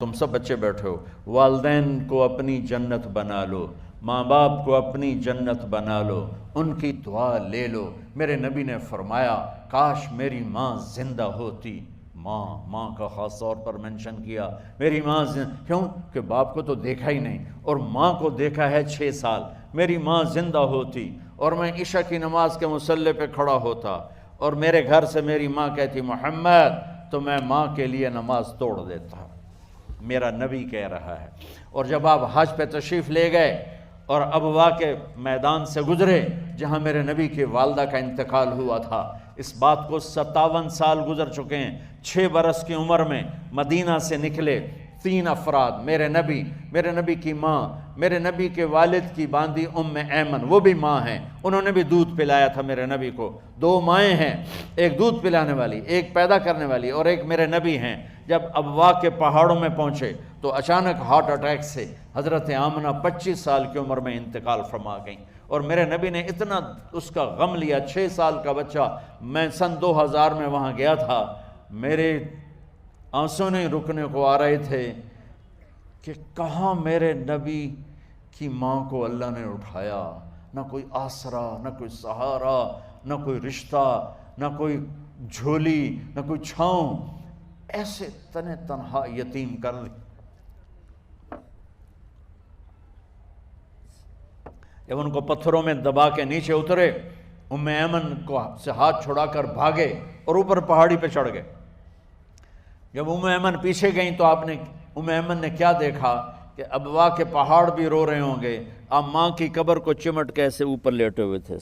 تم سب بچے بیٹھے ہو، والدین کو اپنی جنت بنا لو، ماں باپ کو اپنی جنت بنا لو، ان کی دعا لے لو۔ میرے نبی نے فرمایا کاش میری ماں زندہ ہوتی۔ ماں کا خاص طور پر منشن کیا، میری ماں کیوں کہ باپ کو تو دیکھا ہی نہیں اور ماں کو دیکھا ہے 6 سال۔ میری ماں زندہ ہوتی اور میں عشاء کی نماز کے مصلی پہ کھڑا ہوتا اور میرے گھر سے میری ماں کہتی محمد، تو میں ماں کے لیے نماز توڑ دیتا۔ میرا نبی کہہ رہا ہے۔ اور جب آپ حج پہ تشریف لے گئے اور ابوا کے میدان سے گزرے جہاں میرے نبی کی والدہ کا انتقال ہوا تھا، اس بات کو 57 سال گزر چکے ہیں۔ 6 برس کی عمر میں مدینہ سے نکلے 3 افراد، میرے نبی کی ماں، میرے نبی کے والد کی باندی ایمن، وہ بھی ماں ہیں، انہوں نے بھی دودھ پلایا تھا میرے نبی کو۔ 2 مائیں ہیں، ایک دودھ پلانے والی، ایک پیدا کرنے والی، اور ایک میرے نبی ہیں۔ جب ابوا کے پہاڑوں میں پہنچے تو اچانک ہارٹ اٹیک سے حضرت آمنہ 25 سال کی عمر میں انتقال فرما گئیں، اور میرے نبی نے اتنا اس کا غم لیا۔ 6 سال کا بچہ، میں سن 2000 میں وہاں گیا تھا، میرے آنسوں نہیں رکنے کو آ رہے تھے کہ کہاں میرے نبی کی ماں کو اللہ نے اٹھایا، نہ کوئی آسرا، نہ کوئی سہارا، نہ کوئی رشتہ، نہ کوئی جھولی، نہ کوئی چھاؤں، ایسے تنہا یتیم کر دی۔ جب ان کو پتھروں میں دبا کے نیچے اترے، ایمن کو سے ہاتھ چھڑا کر بھاگے اور اوپر پہاڑی پہ چڑھ گئے۔ جب ایمن پیچھے گئیں تو ایمن نے کیا دیکھا کہ ابوا کے پہاڑ بھی رو رہے ہوں گے، آپ ماں کی قبر کو چمٹ کے ایسے اوپر لیٹے ہوئے تھے،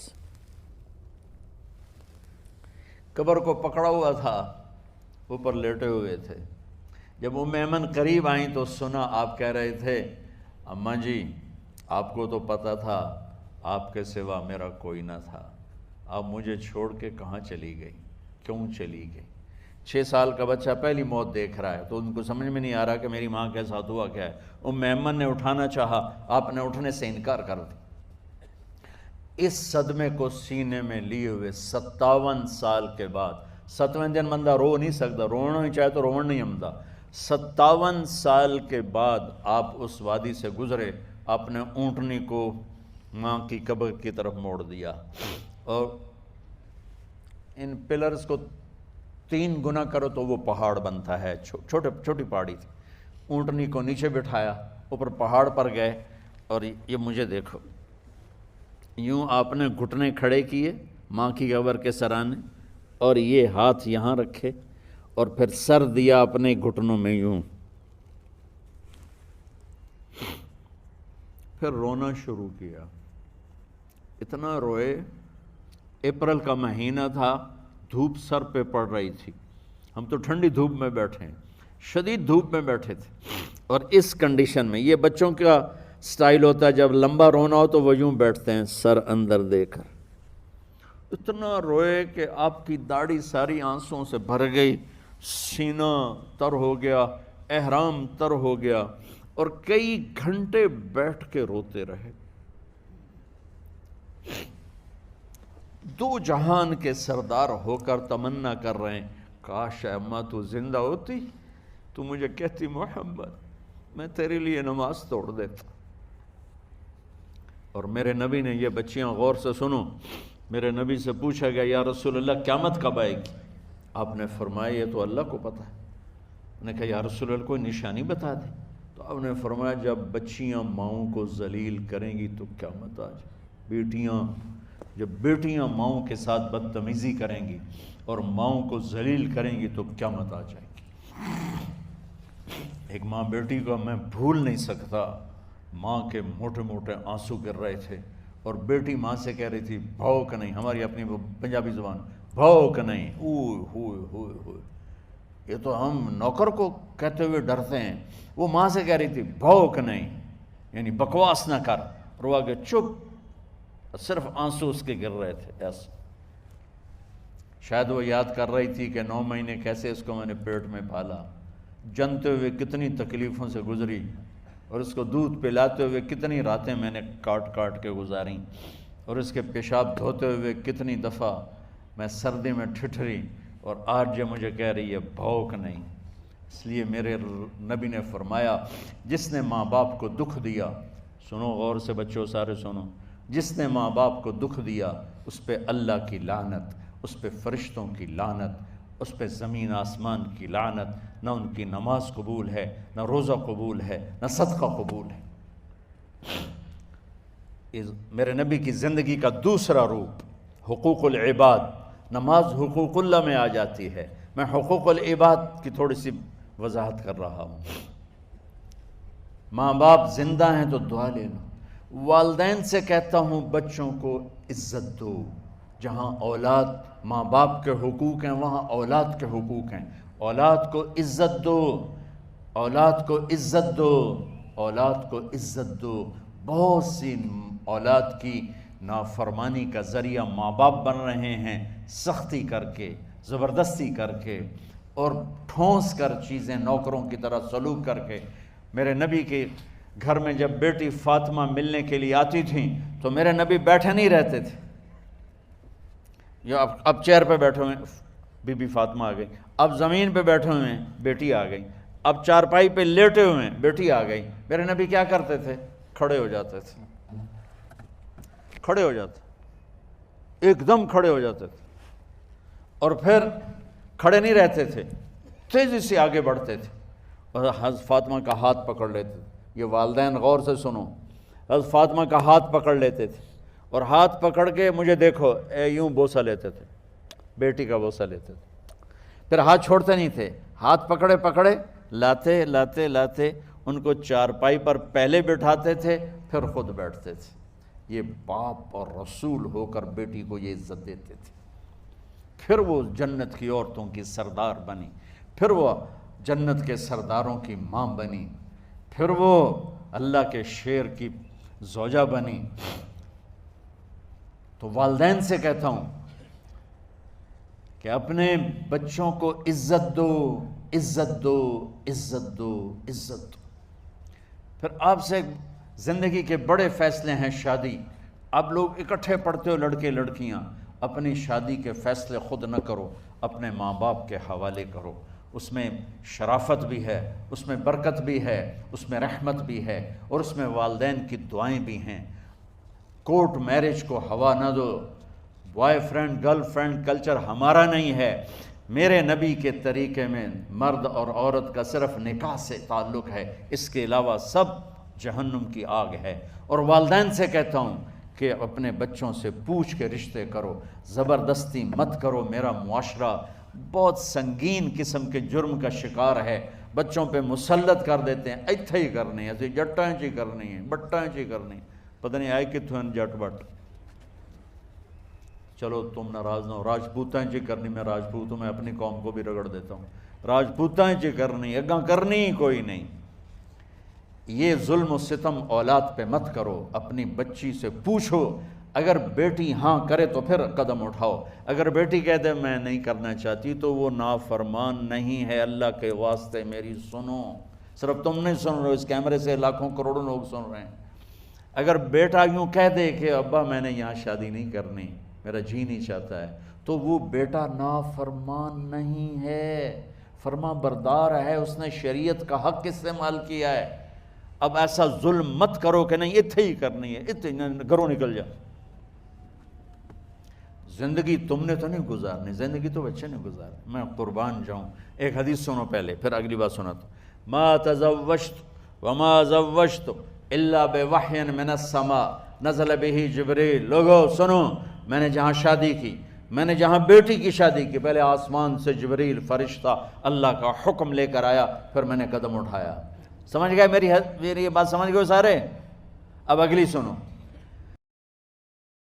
قبر کو پکڑا ہوا تھا، اوپر لیٹے ہوئے تھے۔ جب ایمن قریب آئیں تو سنا آپ کہہ رہے تھے اماں جی، آپ کو تو پتہ تھا آپ کے سوا میرا کوئی نہ تھا، آپ مجھے چھوڑ کے کہاں چلی گئی، کیوں چلی گئی؟ 6 سال کا بچہ پہلی موت دیکھ رہا ہے تو ان کو سمجھ میں نہیں آ رہا کہ میری ماں کے ساتھ ہوا کیا ہے۔ ایمن نے اٹھانا چاہا، آپ نے اٹھنے سے انکار کر دی۔ اس صدمے کو سینے میں لیے ہوئے 57 سال کے بعد، 7ویں دن بندہ رو نہیں سکتا، رونا ہی چاہے تو رونا نہیں آمدا، 57 سال کے بعد آپ اس وادی سے گزرے، اپنے اونٹنی کو ماں کی قبر کی طرف موڑ دیا، اور ان پلرز کو 3 گنا کرو تو وہ پہاڑ بنتا ہے، چھوٹی پہاڑی تھی۔ اونٹنی کو نیچے بٹھایا، اوپر پہاڑ پر گئے، اور یہ مجھے دیکھو، یوں آپ نے گھٹنے کھڑے کیے ماں کی قبر کے سرانے، اور یہ ہاتھ یہاں رکھے اور پھر سر دیا اپنے گھٹنوں میں یوں، پھر رونا شروع کیا۔ اتنا روئے، اپریل کا مہینہ تھا، دھوپ سر پہ پڑ رہی تھی، ہم تو ٹھنڈی دھوپ میں بیٹھے ہیں، شدید دھوپ میں بیٹھے تھے، اور اس کنڈیشن میں یہ بچوں کا سٹائل ہوتا ہے جب لمبا رونا ہو تو وہ یوں بیٹھتے ہیں سر اندر دے کر۔ اتنا روئے کہ آپ کی داڑھی ساری آنسوں سے بھر گئی، سینہ تر ہو گیا، احرام تر ہو گیا، اور کئی گھنٹے بیٹھ کے روتے رہے۔ 2 جہان کے سردار ہو کر تمنا کر رہے ہیں کاش اماں تو زندہ ہوتی، تو مجھے کہتی محمد میں تیرے لیے نماز توڑ دیتا۔ اور میرے نبی نے، یہ بچیاں غور سے سنو، میرے نبی سے پوچھا گیا یا رسول اللہ قیامت کب آئے گی؟ آپ نے فرمایا یہ تو اللہ کو پتہ ہے۔ میں نے کہا یا رسول اللہ کوئی نشانی بتا دیں، تو آپ نے فرمایا جب بچیاں ماؤں کو ذلیل کریں گی تو قیامت آ جائے۔ جب بیٹیاں ماؤں کے ساتھ بدتمیزی کریں گی اور ماؤں کو ذلیل کریں گی تو قیامت آ جائے گی۔ ایک ماں بیٹی کو میں بھول نہیں سکتا، ماں کے موٹے موٹے آنسو گر رہے تھے، اور بیٹی ماں سے کہہ رہی تھی بھوک نہیں، ہماری اپنی پنجابی زبان، بھوک نہیں، اوئے ہوئے ہوئے ہوئے، یہ تو ہم نوکر کو کہتے ہوئے ڈرتے ہیں، وہ ماں سے کہہ رہی تھی بھوک نہیں، یعنی بکواس نہ کر، رو آگے چپ، صرف آنسو اس کے گر رہے تھے ایسے۔ شاید وہ یاد کر رہی تھی کہ 9 مہینے کیسے اس کو میں نے پیٹ میں پالا، جنتے ہوئے کتنی تکلیفوں سے گزری، اور اس کو دودھ پلاتے ہوئے کتنی راتیں میں نے کاٹ کاٹ کے گزاریں، اور اس کے پیشاب دھوتے ہوئے کتنی دفعہ میں سردی میں ٹھٹھری، اور آج یہ مجھے کہہ رہی ہے بھوک نہیں۔ اس لیے میرے نبی نے فرمایا جس نے ماں باپ کو دکھ دیا، سنو غور سے بچوں سارے سنو، جس نے ماں باپ کو دکھ دیا اس پہ اللہ کی لعنت، اس پہ فرشتوں کی لعنت، اس پہ زمین آسمان کی لعنت، نہ ان کی نماز قبول ہے، نہ روزہ قبول ہے، نہ صدقہ قبول ہے۔ میرے نبی کی زندگی کا دوسرا روپ حقوق العباد، نماز حقوق اللہ میں آ جاتی ہے، میں حقوق العباد کی تھوڑی سی وضاحت کر رہا ہوں۔ ماں باپ زندہ ہیں تو دعا لے لو۔ والدین سے کہتا ہوں بچوں کو عزت دو، جہاں اولاد ماں باپ کے حقوق ہیں وہاں اولاد کے حقوق ہیں، اولاد کو عزت دو، اولاد کو عزت دو، اولاد کو عزت دو۔ بہت سی اولاد کی نافرمانی کا ذریعہ ماں باپ بن رہے ہیں، سختی کر کے، زبردستی کر کے اور ٹھونس کر چیزیں نوکروں کی طرح سلوک کر کے۔ میرے نبی کے گھر میں جب بیٹی فاطمہ ملنے کے لیے آتی تھیں تو میرے نبی بیٹھے نہیں رہتے تھے، یا اب چیئر پہ بیٹھے ہوئے بی بی فاطمہ آ گئی، اب زمین پہ بیٹھے ہوئے ہیں بیٹی آ گئی، اب چارپائی پہ لیٹے ہوئے ہیں بیٹی آ گئی۔ میرے نبی کیا کرتے تھے؟ کھڑے ہو جاتے تھے، کھڑے ہو جاتے، ایک دم کھڑے ہو جاتے تھے، اور پھر کھڑے نہیں رہتے تھے، تیزی سے آگے بڑھتے تھے اور حضرت فاطمہ کا ہاتھ پکڑ لیتے تھے۔ یہ والدین غور سے سنو، حضرت فاطمہ کا ہاتھ پکڑ لیتے تھے اور ہاتھ پکڑ کے مجھے دیکھو یوں بوسہ لیتے تھے، بیٹی کا بوسہ لیتے تھے، پھر ہاتھ چھوڑتے نہیں تھے، ہاتھ پکڑے پکڑے لاتے لاتے لاتے ان کو چارپائی پر پہلے بٹھاتے تھے پھر خود بیٹھتے تھے۔ یہ باپ اور رسول ہو کر بیٹی کو یہ عزت دیتے تھے۔ پھر وہ جنت کی عورتوں کی سردار بنی، پھر وہ جنت کے سرداروں کی ماں بنی، پھر وہ اللہ کے شیر کی زوجہ بنی۔ تو والدین سے کہتا ہوں کہ اپنے بچوں کو عزت دو، عزت دو، عزت دو، عزت دو۔ پھر آپ سے زندگی کے بڑے فیصلے ہیں شادی۔ آپ لوگ اکٹھے پڑھتے ہو لڑکے لڑکیاں، اپنی شادی کے فیصلے خود نہ کرو، اپنے ماں باپ کے حوالے کرو۔ اس میں شرافت بھی ہے، اس میں برکت بھی ہے، اس میں رحمت بھی ہے، اور اس میں والدین کی دعائیں بھی ہیں۔ کورٹ میرج کو ہوا نہ دو، boyfriend girlfriend culture ہمارا نہیں ہے۔ میرے نبی کے طریقے میں مرد اور عورت کا صرف نکاح سے تعلق ہے، اس کے علاوہ سب جہنم کی آگ ہے۔ اور والدین سے کہتا ہوں کہ اپنے بچوں سے پوچھ کے رشتے کرو، زبردستی مت کرو۔ میرا معاشرہ بہت سنگین قسم کے جرم کا شکار ہے، بچوں پہ مسلط کر دیتے ہیں، ایتھے ہی کرنی ہے، ایسے جٹائیں چی کرنی ہے، بٹائیں چی کرنی، پتہ نہیں آئے کتوں ہیں جٹ بٹ۔ چلو تم ناراض نہ ہو، راجپوتائیں چی کرنی، میں راجپوت ہوں، میں اپنی قوم کو بھی رگڑ دیتا ہوں، راجپوتائیں چی کرنی، اگاں کرنی ہی کوئی نہیں۔ یہ ظلم و ستم اولاد پہ مت کرو، اپنی بچی سے پوچھو، اگر بیٹی ہاں کرے تو پھر قدم اٹھاؤ، اگر بیٹی کہہ دے میں نہیں کرنا چاہتی تو وہ نافرمان نہیں ہے۔ اللہ کے واسطے میری سنو، صرف تم نہیں سن رہے، اس کیمرے سے لاکھوں کروڑوں لوگ سن رہے ہیں۔ اگر بیٹا یوں کہہ دے کہ ابا میں نے یہاں شادی نہیں کرنی، میرا جی نہیں چاہتا ہے، تو وہ بیٹا نافرمان نہیں ہے، فرما بردار ہے، اس نے شریعت کا حق استعمال کیا ہے۔ اب ایسا ظلم مت کرو کہ نہیں اتھے ہی کرنی ہے، اتھے گھروں نکل جا۔ زندگی تم نے تو نہیں گزارنی، زندگی تو بچے نے گزارنی، میں قربان جاؤں۔ ایک حدیث سنو پہلے، پھر اگلی بات سناتا ہوں۔ ما تزوجت وما زوجت الا بوحی من السماء نزل به جبریل۔ لوگو سنو، میں نے جہاں شادی کی، میں نے جہاں بیٹی کی شادی کی، پہلے آسمان سے جبریل فرشتہ اللہ کا حکم لے کر آیا، پھر میں نے قدم اٹھایا۔ سمجھ گئے میری یہ بات؟ سمجھ گئے سارے؟ اب اگلی سنو۔